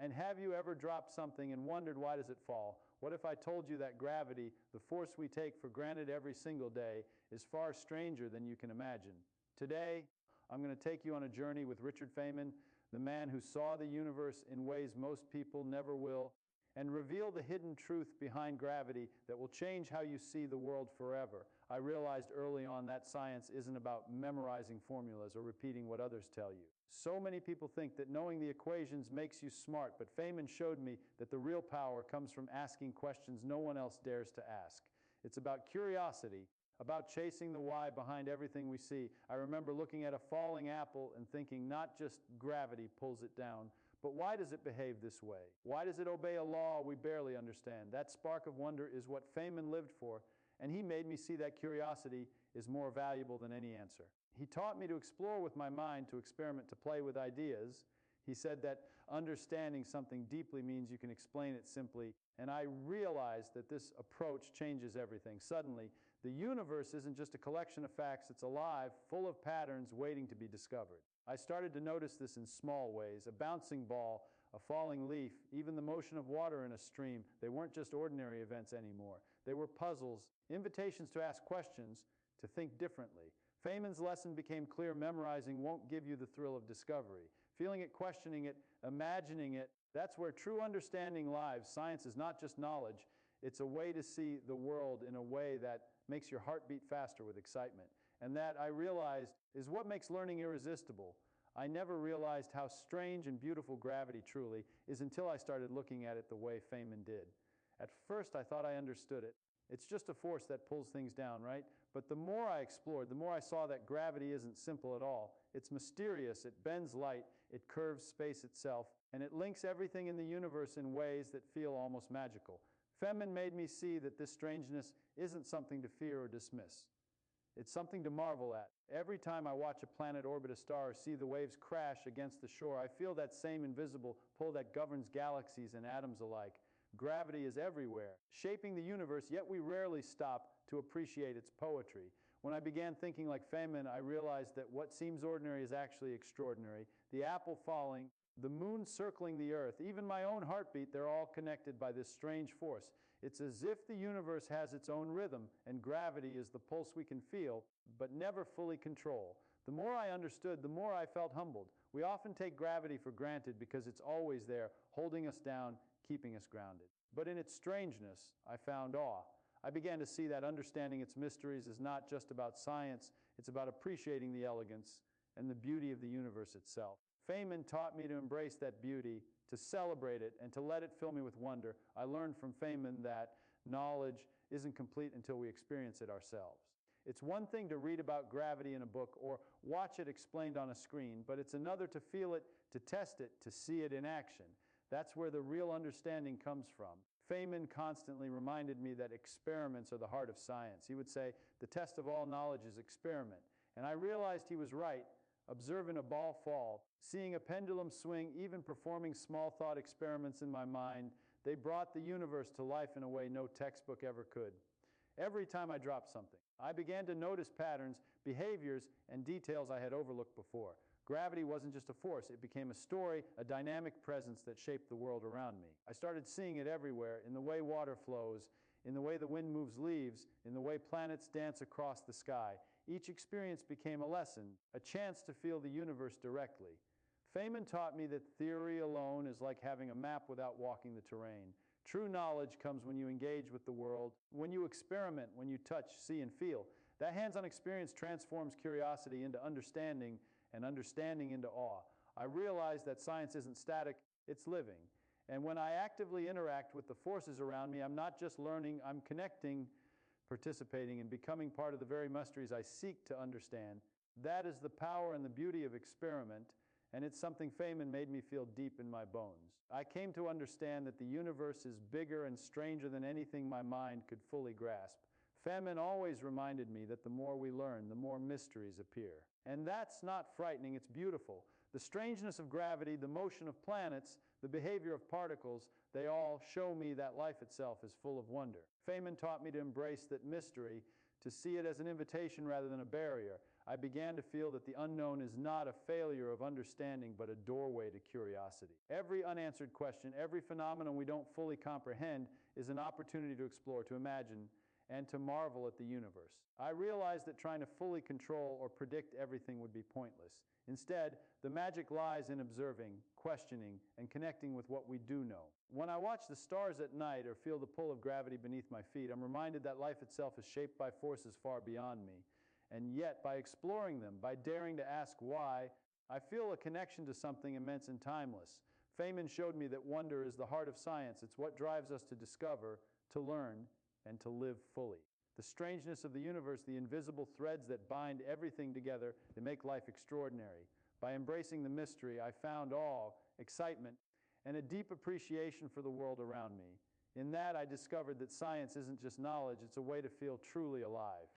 And have you ever dropped something and wondered why does it fall? What if I told you that gravity, the force we take for granted every single day, is far stranger than you can imagine? Today, I'm going to take you on a journey with Richard Feynman, the man who saw the universe in ways most people never will, and reveal the hidden truth behind gravity that will change how you see the world forever. I realized early on that science isn't about memorizing formulas or repeating what others tell you. So many people think that knowing the equations makes you smart, but Feynman showed me that the real power comes from asking questions no one else dares to ask. It's about curiosity, about chasing the why behind everything we see. I remember looking at a falling apple and thinking not just gravity pulls it down, but why does it behave this way? Why does it obey a law we barely understand? That spark of wonder is what Feynman lived for, and he made me see that curiosity is more valuable than any answer. He taught me to explore with my mind, to experiment, to play with ideas. He said that understanding something deeply means you can explain it simply, and I realized that this approach changes everything. Suddenly, the universe isn't just a collection of facts, it's alive, full of patterns waiting to be discovered. I started to notice this in small ways. A bouncing ball, a falling leaf, even the motion of water in a stream. They weren't just ordinary events anymore. They were puzzles, invitations to ask questions, to think differently. Feynman's lesson became clear: memorizing won't give you the thrill of discovery. Feeling it, questioning it, imagining it, that's where true understanding lies. Science is not just knowledge, it's a way to see the world in a way that makes your heart beat faster with excitement. And that, I realized, is what makes learning irresistible. I never realized how strange and beautiful gravity truly is until I started looking at it the way Feynman did. At first I thought I understood it. It's just a force that pulls things down, right? But the more I explored, the more I saw that gravity isn't simple at all. It's mysterious, it bends light, it curves space itself, and it links everything in the universe in ways that feel almost magical. Feynman made me see that this strangeness isn't something to fear or dismiss. It's something to marvel at. Every time I watch a planet orbit a star or see the waves crash against the shore, I feel that same invisible pull that governs galaxies and atoms alike. Gravity is everywhere, shaping the universe, yet we rarely stop to appreciate its poetry. When I began thinking like Feynman, I realized that what seems ordinary is actually extraordinary. The apple falling, the moon circling the earth, even my own heartbeat, they're all connected by this strange force. It's as if the universe has its own rhythm, and gravity is the pulse we can feel, but never fully control. The more I understood, the more I felt humbled. We often take gravity for granted because it's always there, holding us down, keeping us grounded. But in its strangeness, I found awe. I began to see that understanding its mysteries is not just about science, it's about appreciating the elegance and the beauty of the universe itself. Feynman taught me to embrace that beauty, to celebrate it, and to let it fill me with wonder. I learned from Feynman that knowledge isn't complete until we experience it ourselves. It's one thing to read about gravity in a book or watch it explained on a screen, but it's another to feel it, to test it, to see it in action. That's where the real understanding comes from. Feynman constantly reminded me that experiments are the heart of science. He would say, the test of all knowledge is experiment. And I realized he was right. Observing a ball fall, seeing a pendulum swing, even performing small thought experiments in my mind, they brought the universe to life in a way no textbook ever could. Every time I dropped something, I began to notice patterns, behaviors, and details I had overlooked before. Gravity wasn't just a force, it became a story, a dynamic presence that shaped the world around me. I started seeing it everywhere, in the way water flows, in the way the wind moves leaves, in the way planets dance across the sky. Each experience became a lesson, a chance to feel the universe directly. Feynman taught me that theory alone is like having a map without walking the terrain. True knowledge comes when you engage with the world, when you experiment, when you touch, see, and feel. That hands-on experience transforms curiosity into understanding, and understanding into awe. I realized that science isn't static, it's living. And when I actively interact with the forces around me, I'm not just learning, I'm connecting, participating, and becoming part of the very mysteries I seek to understand. That is the power and the beauty of experiment, and it's something Feynman made me feel deep in my bones. I came to understand that the universe is bigger and stranger than anything my mind could fully grasp. Feynman always reminded me that the more we learn, the more mysteries appear. And that's not frightening, it's beautiful. The strangeness of gravity, the motion of planets, the behavior of particles, they all show me that life itself is full of wonder. Feynman taught me to embrace that mystery, to see it as an invitation rather than a barrier. I began to feel that the unknown is not a failure of understanding, but a doorway to curiosity. Every unanswered question, every phenomenon we don't fully comprehend is an opportunity to explore, to imagine, and to marvel at the universe. I realized that trying to fully control or predict everything would be pointless. Instead, the magic lies in observing, questioning, and connecting with what we do know. When I watch the stars at night or feel the pull of gravity beneath my feet, I'm reminded that life itself is shaped by forces far beyond me. And yet, by exploring them, by daring to ask why, I feel a connection to something immense and timeless. Feynman showed me that wonder is the heart of science. It's what drives us to discover, to learn, and to live fully. The strangeness of the universe, the invisible threads that bind everything together to make life extraordinary. By embracing the mystery, I found awe, excitement, and a deep appreciation for the world around me. In that, I discovered that science isn't just knowledge, it's a way to feel truly alive.